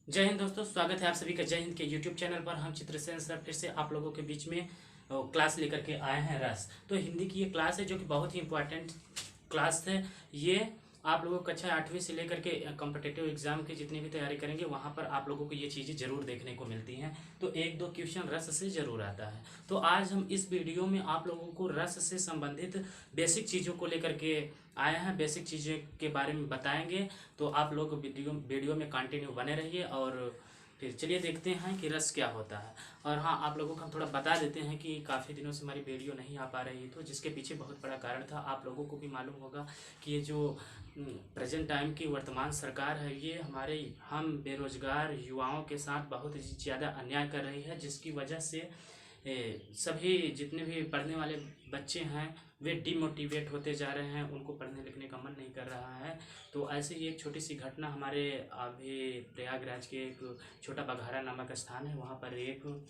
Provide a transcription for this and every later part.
जय हिंद दोस्तों, स्वागत है आप सभी का जय हिंद के यूट्यूब चैनल पर। हम चित्रसेन सर फिर से आप लोगों के बीच में क्लास लेकर के आए हैं रस। तो हिंदी की ये क्लास है जो कि बहुत ही इंपॉर्टेंट क्लास है। ये आप लोगों को कक्षा 8वीं से लेकर के कॉम्पिटिटिव एग्जाम की जितनी भी तैयारी करेंगे वहाँ पर आप लोगों को ये चीज़ें जरूर देखने को मिलती हैं। तो एक दो क्वेश्चन रस से जरूर आता है। तो आज हम इस वीडियो में आप लोगों को रस से संबंधित बेसिक चीज़ों को लेकर के आए हैं, बेसिक चीज़ें के बारे में बताएंगे। तो आप लोग वीडियो में कंटिन्यू बने रहिए और फिर चलिए देखते हैं कि रस क्या होता है। और हाँ, आप लोगों को हम थोड़ा बता देते हैं कि काफ़ी दिनों से हमारी वीडियो नहीं आ पा रही तो जिसके पीछे बहुत बड़ा कारण था। आप लोगों को भी मालूम होगा कि ये जो प्रेजेंट टाइम की वर्तमान सरकार है ये हमारे हम बेरोजगार युवाओं के साथ बहुत ही ज़्यादा अन्याय कर रही है, जिसकी वजह से सभी जितने भी पढ़ने वाले बच्चे हैं वे डिमोटिवेट होते जा रहे हैं, उनको पढ़ने लिखने का मन नहीं कर रहा है। तो ऐसे ही एक छोटी सी घटना हमारे अभी प्रयागराज के एक छोटा बघारा नामक स्थान है, वहाँ पर एक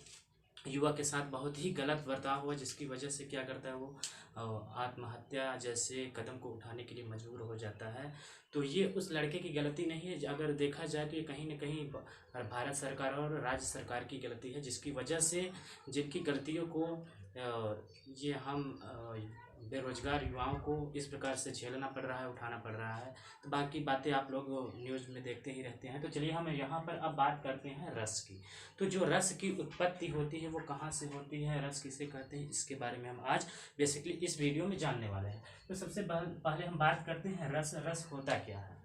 युवा के साथ बहुत ही गलत बर्ताव हुआ, जिसकी वजह से क्या करता है वो आत्महत्या जैसे कदम को उठाने के लिए मजबूर हो जाता है। तो ये उस लड़के की गलती नहीं है, अगर देखा जाए तो ये कहीं ना कहीं भारत सरकार और राज्य सरकार की गलती है, जिसकी वजह से जिनकी गलतियों को ये हम बेरोजगार युवाओं को इस प्रकार से झेलना पड़ रहा है, उठाना पड़ रहा है। तो बाकी बातें आप लोग न्यूज़ में देखते ही रहते हैं। तो चलिए हम यहाँ पर अब बात करते हैं रस की। तो जो रस की उत्पत्ति होती है वो कहाँ से होती है, रस किसे कहते हैं, इसके बारे में हम आज बेसिकली इस वीडियो में जानने वाले हैं। तो सबसे पहले हम बात करते हैं रस। रस होता क्या है?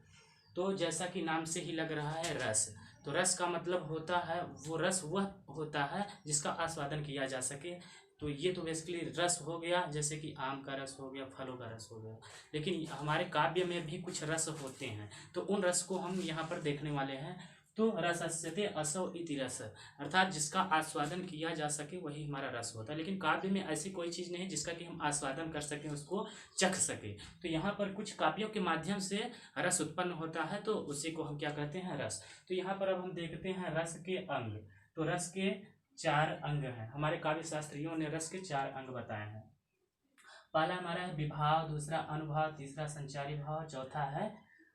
तो जैसा कि नाम से ही लग रहा है रस, तो रस का मतलब होता है वो रस वह होता है जिसका आस्वादन किया जा सके। तो ये तो बेसिकली रस हो गया, जैसे कि आम का रस हो गया, फलों का रस हो गया। लेकिन हमारे काव्य में भी कुछ रस होते हैं, तो उन रस को हम यहाँ पर देखने वाले हैं। तो रसस्यते असौ इति रस, अर्थात जिसका आस्वादन किया जा सके वही हमारा रस होता है। लेकिन काव्य में ऐसी कोई चीज़ नहीं है जिसका कि हम आस्वादन कर सकें, उसको चख सके। तो यहाँ पर कुछ काव्यों के माध्यम से रस उत्पन्न होता है, तो उसी को हम क्या कहते हैं, रस। तो यहाँ पर अब हम देखते हैं रस के अंग। तो रस के 4 अंग हैं। हमारे काव्य शास्त्रियों ने रस के 4 अंग बताए हैं। पहला हमारा है विभाव, दूसरा अनुभव, तीसरा संचारी भाव, चौथा है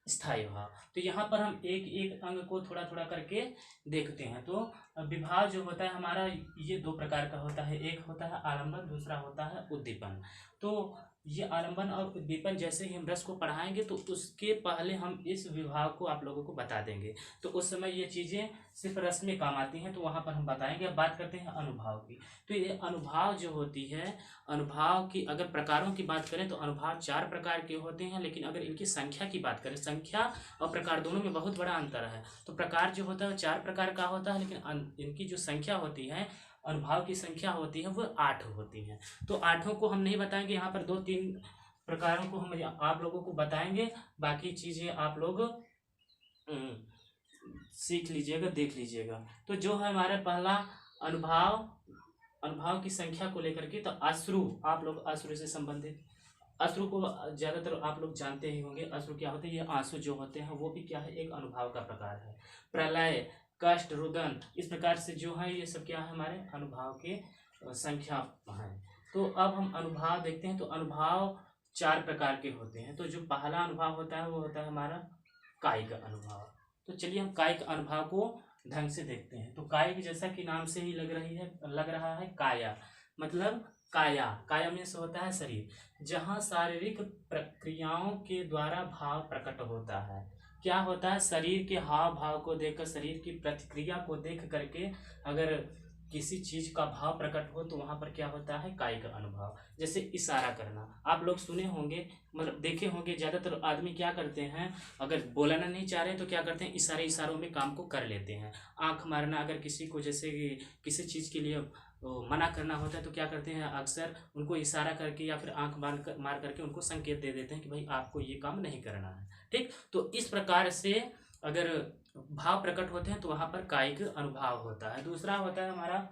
स्थायी भाव। तो यहाँ पर हम एक एक अंग को थोड़ा थोड़ा करके देखते हैं। तो विभाव जो होता है हमारा, ये 2 प्रकार का होता है। एक होता है आलंबन, दूसरा होता है उद्दीपन। तो ये आलंबन और उद्दीपन जैसे ही हम रस को पढ़ाएंगे तो उसके पहले हम इस विभाग को आप लोगों को बता देंगे। तो उस समय ये चीज़ें सिर्फ रस में काम आती हैं, तो वहाँ पर हम बताएंगे। अब बात करते हैं अनुभाव की। तो ये अनुभाव जो होती है, अनुभाव की अगर प्रकारों की बात करें तो अनुभाव 4 प्रकार के होते हैं। लेकिन अगर इनकी संख्या की बात करें, संख्या और प्रकार दोनों में बहुत बड़ा अंतर है। तो प्रकार जो होता है 4 प्रकार का होता है, लेकिन इनकी जो संख्या होती है, अनुभाव की संख्या होती है, वो 8 होती है। तो आठों को हम नहीं बताएंगे, यहाँ पर 2-3 प्रकारों को हम आप लोगों को बताएंगे। बाकी चीज़ें आप लोग सीख लीजिएगा, देख लीजिएगा। तो जो है हमारा पहला अनुभाव, अनुभाव की संख्या को लेकर के, तो अश्रु, आप लोग अश्रु से संबंधित, अश्रु को ज्यादातर आप लोग जानते ही होंगे। अश्रु क्या होते हैं? ये आंसू जो होते हैं वो भी क्या है, एक अनुभाव का प्रकार है। प्रलय, कष्ट, रुदन, इस प्रकार से जो है ये सब क्या है, हमारे अनुभाव के संख्या है। तो अब हम अनुभाव देखते हैं। तो अनुभाव 4 प्रकार के होते हैं। तो जो पहला अनुभाव होता है वो होता है हमारा कायिक अनुभव। तो चलिए हम कायिक अनुभव को ढंग से देखते हैं। तो कायिक जैसा कि नाम से ही लग रहा है काया, मतलब काया, काया में से होता है शरीर, जहाँ शारीरिक प्रक्रियाओं के द्वारा भाव प्रकट होता है। क्या होता है? शरीर के हाव भाव को देखकर, शरीर की प्रतिक्रिया को देख करके अगर किसी चीज का भाव प्रकट हो तो वहां पर क्या होता है, कायिक अनुभव। जैसे इशारा करना, आप लोग सुने होंगे, मतलब देखे होंगे, ज्यादातर आदमी क्या करते हैं, अगर बोलना नहीं चाह रहे तो क्या करते हैं, इशारों में काम को कर लेते हैं। आंख मारना, अगर किसी को जैसे कि किसी चीज के लिए मना करना होता है तो क्या करते हैं, अक्सर उनको इशारा करके या फिर आंख मार करके उनको संकेत दे देते हैं कि भाई आपको ये काम नहीं करना है। ठीक, तो इस प्रकार से अगर भाव प्रकट होते हैं तो वहां पर कायिक अनुभाव होता है। दूसरा होता है हमारा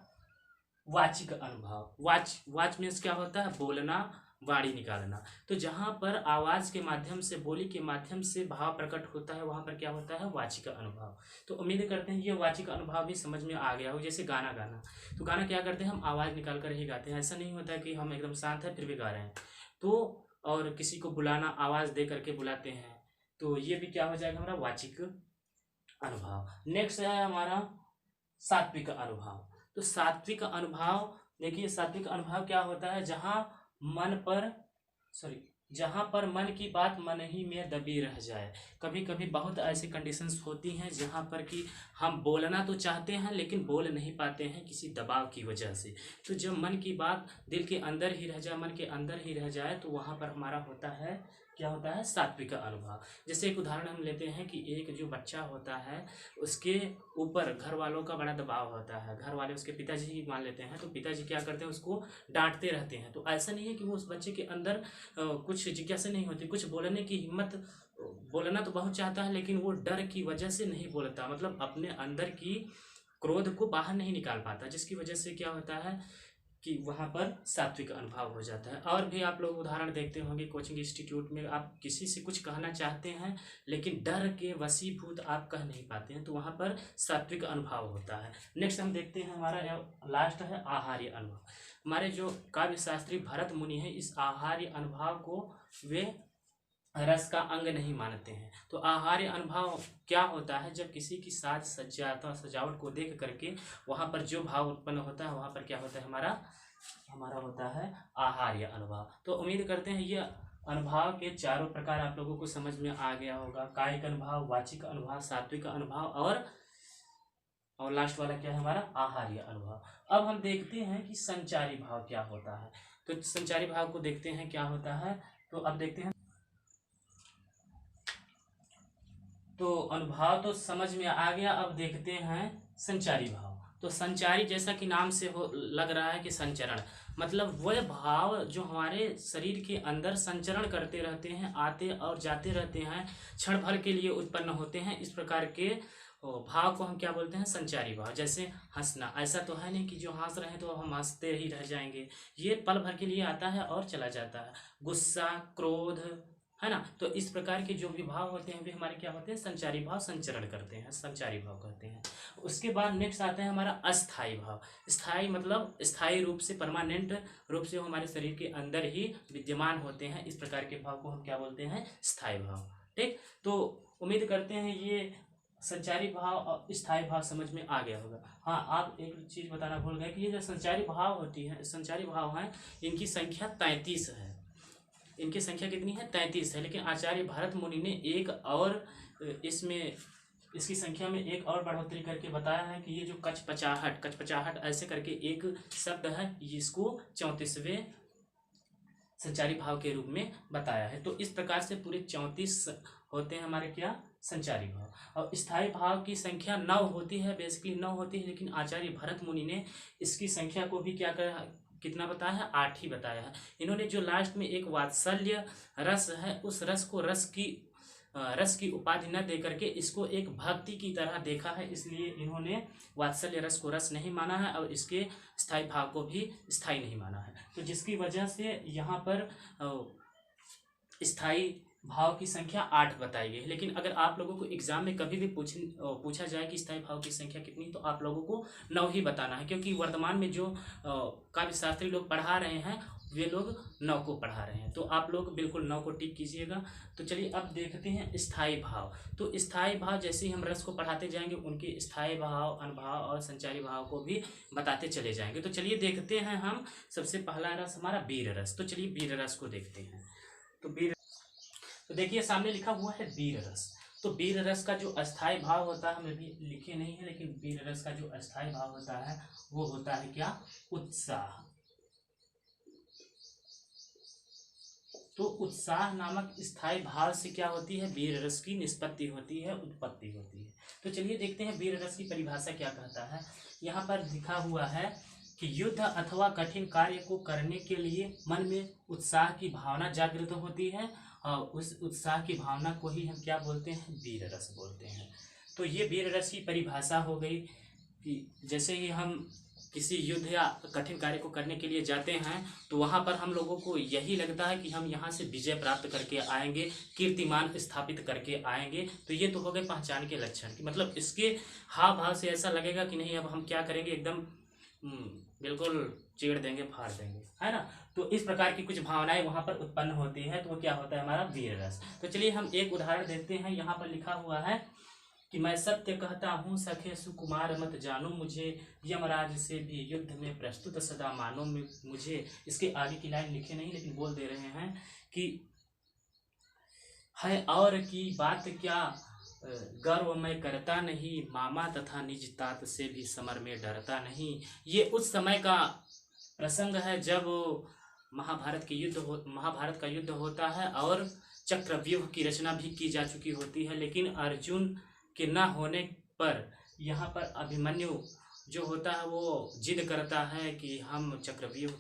वाचिक अनुभव। वाच मीन्स क्या होता है, बोलना, वाणी निकालना। तो जहां पर आवाज के माध्यम से, बोली के माध्यम से भाव प्रकट होता है वहां पर क्या होता है, वाचिक अनुभव। तो उम्मीद करते हैं ये वाचिक अनुभव भी समझ में आ गया हो। जैसे गाना गाना, तो गाना क्या करते हैं, हम आवाज निकाल कर ही गाते हैं। ऐसा नहीं होता कि हम एकदम शांत है फिर भी गा रहे हैं। तो और किसी को बुलाना, आवाज दे करके बुलाते हैं, तो ये भी क्या हो जाएगा हमारा वाचिक अनुभव। नेक्स्ट है हमारा सात्विक अनुभव। तो सात्विक अनुभव, देखिए सात्विक अनुभव क्या होता है, जहाँ पर मन की बात मन ही में दबी रह जाए। कभी कभी बहुत ऐसी कंडीशंस होती हैं जहाँ पर कि हम बोलना तो चाहते हैं लेकिन बोल नहीं पाते हैं किसी दबाव की वजह से। तो जब मन की बात दिल के अंदर ही रह जाए, मन के अंदर ही रह जाए, तो वहाँ पर हमारा होता है, क्या होता है, सात्विक अनुभव। जैसे एक उदाहरण हम लेते हैं कि एक जो बच्चा होता है उसके ऊपर घर वालों का बड़ा दबाव होता है, घर वाले उसके पिताजी ही मान लेते हैं, तो पिताजी क्या करते हैं, उसको डांटते रहते हैं। तो ऐसा नहीं है कि वो उस बच्चे के अंदर कुछ जिज्ञासा नहीं होती, कुछ बोलने की हिम्मत, बोलना तो बहुत चाहता है लेकिन वो डर की वजह से नहीं बोलता, मतलब अपने अंदर की क्रोध को बाहर नहीं निकाल पाता, जिसकी वजह से क्या होता है कि वहाँ पर सात्विक अनुभव हो जाता है। और भी आप लोग उदाहरण देखते होंगे, कोचिंग इंस्टीट्यूट में आप किसी से कुछ कहना चाहते हैं लेकिन डर के वशीभूत आप कह नहीं पाते हैं, तो वहाँ पर सात्विक अनुभव होता है। नेक्स्ट हम देखते हैं, हमारा लास्ट है आहार्य अनुभव। हमारे जो काव्य शास्त्री भरत मुनि है, इस आहार्य अनुभव को वे रस का अंग नहीं मानते हैं। तो आहार्य अनुभव क्या होता है, जब किसी की साज सज्जा अथवा सजावट को देख करके वहाँ पर जो भाव उत्पन्न होता है, वहाँ पर क्या होता है, हमारा होता है आहार्य अनुभव। तो उम्मीद करते हैं ये अनुभव के चारों प्रकार आप लोगों को समझ में आ गया होगा। कायिक अनुभव, वाचिक अनुभव, सात्विक अनुभव और लास्ट वाला क्या है, हमारा आहार्य अनुभव। अब हम देखते हैं कि संचारी भाव क्या होता है। तो संचारी भाव को देखते हैं क्या होता है। तो अब देखते हैं, तो अनुभव तो समझ में आ गया, अब देखते हैं संचारी भाव। तो संचारी, जैसा कि नाम से लग रहा है कि संचरण, मतलब वह भाव जो हमारे शरीर के अंदर संचरण करते रहते हैं, आते और जाते रहते हैं, क्षण भर के लिए उत्पन्न होते हैं। इस प्रकार के भाव को हम क्या बोलते हैं, संचारी भाव। जैसे हंसना, ऐसा तो है नहीं कि जो हंस रहे हैं तो हम हंसते ही रह जाएंगे, ये पल भर के लिए आता है और चला जाता है। गुस्सा, क्रोध, है ना, तो इस प्रकार के जो भी भाव होते हैं वे हमारे क्या होते हैं, संचारी भाव, संचरण करते हैं, संचारी भाव कहते हैं। उसके बाद नेक्स्ट आता है हमारा अस्थाई भाव। स्थाई मतलब स्थायी रूप से, परमानेंट रूप से हमारे शरीर के अंदर ही विद्यमान होते हैं। इस प्रकार के भाव को हम क्या बोलते हैं, स्थायी भाव। ठीक, तो उम्मीद करते हैं ये संचारी भाव और स्थायी भाव समझ में आ गया होगा। हाँ, आप एक चीज बताना भूल गए कि ये जो संचारी भाव होती है, संचारी भाव हैं, इनकी संख्या 33 है। इनकी संख्या कितनी है, 33 है। लेकिन आचार्य भरत मुनि ने एक और इसकी संख्या में एक और बढ़ोतरी करके बताया है कि ये जो कचपचाहट ऐसे करके एक शब्द है, इसको 34वें संचारी भाव के रूप में बताया है। तो इस प्रकार से पूरे 34 होते हैं हमारे क्या, संचारी भाव। और स्थायी भाव की संख्या 9 होती है, बेसिकली 9 होती है, लेकिन आचार्य भरत मुनि ने इसकी संख्या को भी क्या करा, कितना बताया है, 8 ही बताया है। इन्होंने जो लास्ट में एक वात्सल्य रस है, उस रस को रस की उपाधि न दे करके इसको एक भक्ति की तरह देखा है, इसलिए इन्होंने वात्सल्य रस को रस नहीं माना है और इसके स्थायी भाव को भी स्थायी नहीं माना है। तो जिसकी वजह से यहाँ पर स्थायी भाव की संख्या 8 बताई गई है। लेकिन अगर आप लोगों को एग्जाम में कभी भी पूछा जाए कि स्थायी भाव की संख्या कितनी, तो आप लोगों को 9 ही बताना है, क्योंकि वर्तमान में जो काव्य शास्त्री लोग पढ़ा रहे हैं वे लोग 9 को पढ़ा रहे हैं। तो आप लोग बिल्कुल 9 को टिक कीजिएगा। तो चलिए अब देखते हैं स्थायी भाव। तो स्थायी भाव जैसे ही हम रस को पढ़ाते जाएंगे, उनके स्थायी भाव, अनुभाव और संचारी भाव को भी बताते चले जाएंगे। तो चलिए देखते हैं हम। सबसे पहला रस हमारा वीर रस। तो चलिए वीर रस को देखते हैं। तो देखिए सामने लिखा हुआ है वीर रस। तो वीर रस का जो अस्थाई भाव होता है, हमें भी लिखे नहीं है, लेकिन वीर रस का जो अस्थाई भाव होता है वो होता है क्या, उत्साह। तो उत्साह नामक स्थायी भाव से क्या होती है, वीर रस की निष्पत्ति होती है, उत्पत्ति होती है। तो चलिए देखते हैं वीर रस की परिभाषा क्या कहता है। यहाँ पर लिखा हुआ है कि युद्ध अथवा कठिन कार्य को करने के लिए मन में उत्साह की भावना जागृत होती है, और उस उत्साह की भावना को ही हम क्या बोलते हैं, वीर रस बोलते हैं। तो ये वीर रस की परिभाषा हो गई कि जैसे ही हम किसी युद्ध या कठिन कार्य को करने के लिए जाते हैं, तो वहाँ पर हम लोगों को यही लगता है कि हम यहाँ से विजय प्राप्त करके आएंगे, कीर्तिमान स्थापित करके आएंगे। तो ये तो हो गए पहचान के लक्षण की, मतलब इसके हाव भाव से ऐसा लगेगा कि नहीं अब हम क्या करेंगे, एकदम बिल्कुल चीड़ देंगे, फाड़ देंगे, है ना। तो इस प्रकार की कुछ भावनाएं वहां पर उत्पन्न होती है। तो वो क्या होता है, हमारा वीर रस। तो चलिए हम एक उदाहरण देखते हैं। यहाँ पर लिखा हुआ है कि मैं सत्य कहता हूँ सखे सुकुमार मत जानो मुझे, यमराज से भी युद्ध में प्रस्तुत सदा मानो मुझे। इसके आगे की लाइन लिखे नहीं लेकिन बोल दे रहे हैं कि है और की बात क्या, गर्व मैं करता नहीं, मामा तथा निज तात से भी समर में डरता नहीं। ये उस समय का प्रसंग है जब महाभारत का युद्ध होता है और चक्रव्यूह की रचना भी की जा चुकी होती है, लेकिन अर्जुन के न होने पर यहाँ पर अभिमन्यु जो होता है वो जिद करता है कि हम चक्रव्यूह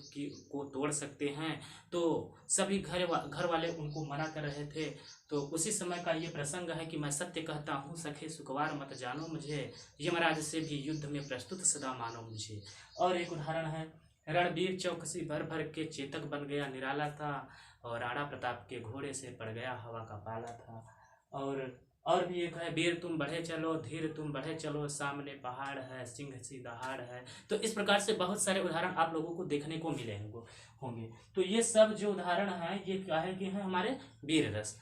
को तोड़ सकते हैं। तो सभी घर वाले उनको मना कर रहे थे। तो उसी समय का ये प्रसंग है कि मैं सत्य कहता हूँ सखे सुकुमार मत जानो मुझे, यमराज से भी युद्ध में प्रस्तुत सदा मानो मुझे। और एक उदाहरण है, रणबीर चौकसी भर भर के चेतक बन गया निराला था, और राणा प्रताप के घोड़े से पड़ गया हवा का पाला था। और भी एक है, वीर तुम बढ़े चलो धीर तुम बढ़े चलो, सामने पहाड़ है सिंह सी दहाड़ है। तो इस प्रकार से बहुत सारे उदाहरण आप लोगों को देखने को मिले होंगे। तो ये सब जो उदाहरण है ये क्या है कि है हमारे वीर रस।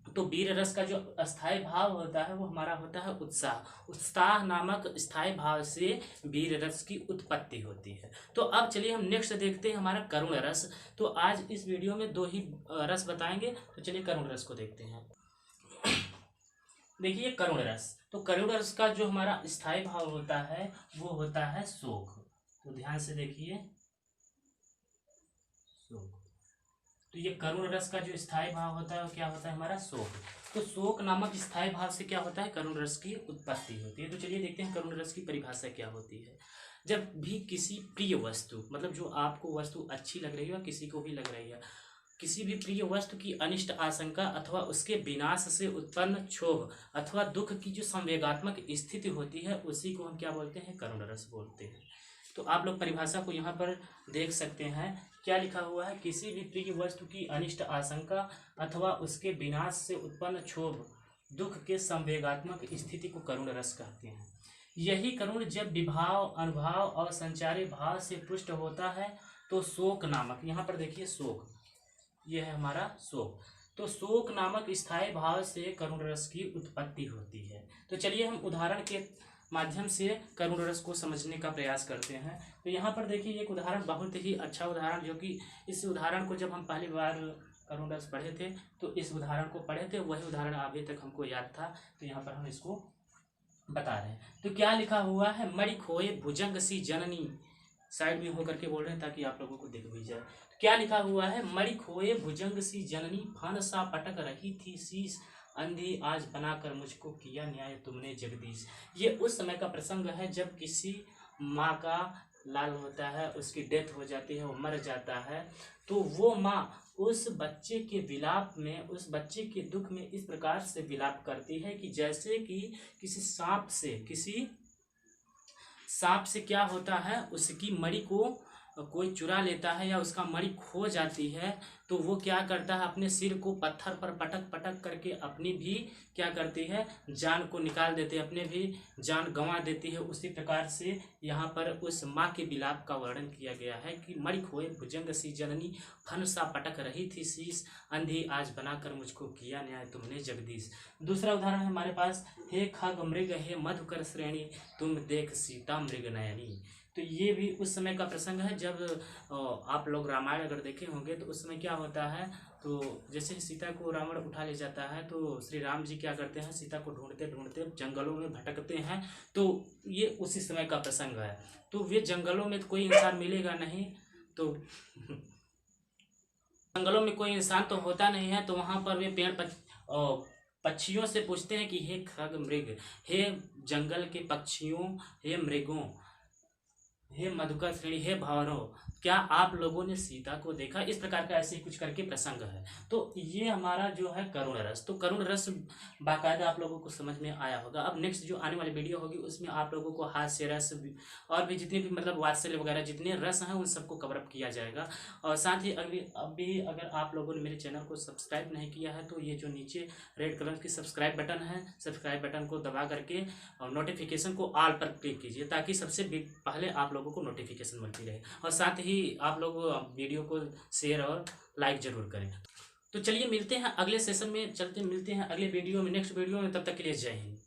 तो वीर रस का जो अस्थाई भाव होता है वो हमारा होता है उत्साह। उत्साह नामक स्थायी भाव से वीर रस की उत्पत्ति होती है। तो अब चलिए हम नेक्स्ट देखते हैं हमारा करुण रस। तो आज इस वीडियो में 2 ही रस बताएंगे। तो चलिए करुण रस को देखते हैं। देखिए करुण रस, तो करुण रस का जो हमारा स्थायी भाव होता है वो होता है शोक। तो ध्यान से देखिए शोक। तो ये करुण रस का जो स्थायी भाव होता है वो क्या होता है हमारा शोक। तो शोक नामक स्थायी भाव से क्या होता है करुण रस की उत्पत्ति होती है। तो चलिए देखते हैं करुण रस की परिभाषा क्या होती है। जब भी किसी प्रिय वस्तु, मतलब जो आपको वस्तु अच्छी लग रही है और किसी को भी लग रही है, किसी भी प्रिय वस्तु की अनिष्ट आशंका अथवा उसके विनाश से उत्पन्न क्षोभ अथवा दुख की जो संवेगात्मक स्थिति होती है उसी को हम क्या बोलते हैं करुण रस बोलते हैं। तो आप लोग परिभाषा को यहाँ पर देख सकते हैं, क्या लिखा हुआ है, किसी भी प्रिय वस्तु की अनिष्ट आशंका अथवा उसके विनाश से उत्पन्न क्षोभ दुख के संवेगात्मक स्थिति को करुण रस कहते हैं। यही करुण जब विभाव अनुभाव और संचारी भाव से पुष्ट होता है तो शोक नामक, यहाँ पर देखिए शोक, यह है हमारा शोक। तो शोक नामक स्थायी भाव से करुण रस की उत्पत्ति होती है। तो चलिए हम उदाहरण के माध्यम से करुण रस को समझने का प्रयास करते हैं। तो यहाँ पर देखिए एक उदाहरण, बहुत ही अच्छा उदाहरण, जो कि इस उदाहरण को जब हम पहली बार करुण रस पढ़े थे तो इस उदाहरण को पढ़े थे, वही उदाहरण अभी तक हमको याद था। तो यहाँ पर हम इसको बता रहे हैं। तो क्या लिखा हुआ है, मणि खोए भुजंग सी जननी, साइड में होकर के बोल रहे हैं ताकि आप लोगों को दिख भी जाए। क्या लिखा हुआ है, मणि खोए भुजंग सी जननी, फन सा पटक रही थी शीश, अंधी आज बनाकर मुझको किया न्याय तुमने जगदीश। ये उस समय का प्रसंग है जब किसी माँ का लाल होता है, उसकी डेथ हो जाती है, वो मर जाता है। तो वो माँ उस बच्चे के विलाप में, उस बच्चे के दुख में इस प्रकार से विलाप करती है कि जैसे कि किसी सांप से क्या होता है, उसकी मणि को कोई चुरा लेता है या उसका मणि खो जाती है, तो वो क्या करता है, अपने सिर को पत्थर पर पटक पटक करके अपनी भी क्या करती है, जान को निकाल देती है, अपने भी जान गंवा देती है। उसी प्रकार से यहाँ पर उस माँ के विलाप का वर्णन किया गया है कि मणि खोए भुजंग सी जननी, फन सा पटक रही थी शीश, अंधी आज बनाकर मुझको किया न्याय तुमने जगदीश। दूसरा उदाहरण है हमारे पास, हे खग मृग हे मधुकर श्रेणी, तुम देख सीता मृग नयनी। तो ये भी उस समय का प्रसंग है जब आप लोग रामायण अगर देखे होंगे तो उस समय क्या होता है, तो जैसे सीता को रावण उठा ले जाता है तो श्री राम जी क्या करते हैं, सीता को ढूंढते ढूंढते जंगलों में भटकते हैं। तो ये उसी समय का प्रसंग है। तो वे जंगलों में कोई इंसान मिलेगा नहीं, तो जंगलों में कोई इंसान तो होता नहीं है, तो वहाँ पर वे पेड़ पक्षियों से पूछते हैं कि हे खग मृग, हे जंगल के पक्षियों, हे मृगों, हे मधुकर श्रेणी, हे भंवरों, क्या आप लोगों ने सीता को देखा। इस प्रकार का ऐसे ही कुछ करके प्रसंग है। तो ये हमारा जो है करुण रस। तो करुण रस बाकायदा आप लोगों को समझ में आया होगा। अब नेक्स्ट जो आने वाली वीडियो होगी उसमें आप लोगों को हास्य रस और भी जितने भी मतलब वात्सल्य वगैरह जितने रस हैं उन सबको कवर अप किया जाएगा। और साथ ही अभी अगर आप लोगों ने मेरे चैनल को सब्सक्राइब नहीं किया है तो ये जो नीचे रेड कलर की सब्सक्राइब बटन है, सब्सक्राइब बटन को दबा करके और नोटिफिकेशन को ऑल पर क्लिक कीजिए ताकि सबसे पहले आप लोगों को नोटिफिकेशन मिलती रहे। और साथ ही आप लोग वीडियो को शेयर और लाइक जरूर करें। तो चलिए मिलते हैं अगले सेशन में, मिलते हैं अगले वीडियो में, नेक्स्ट वीडियो में। तब तक के लिए जय हिंद।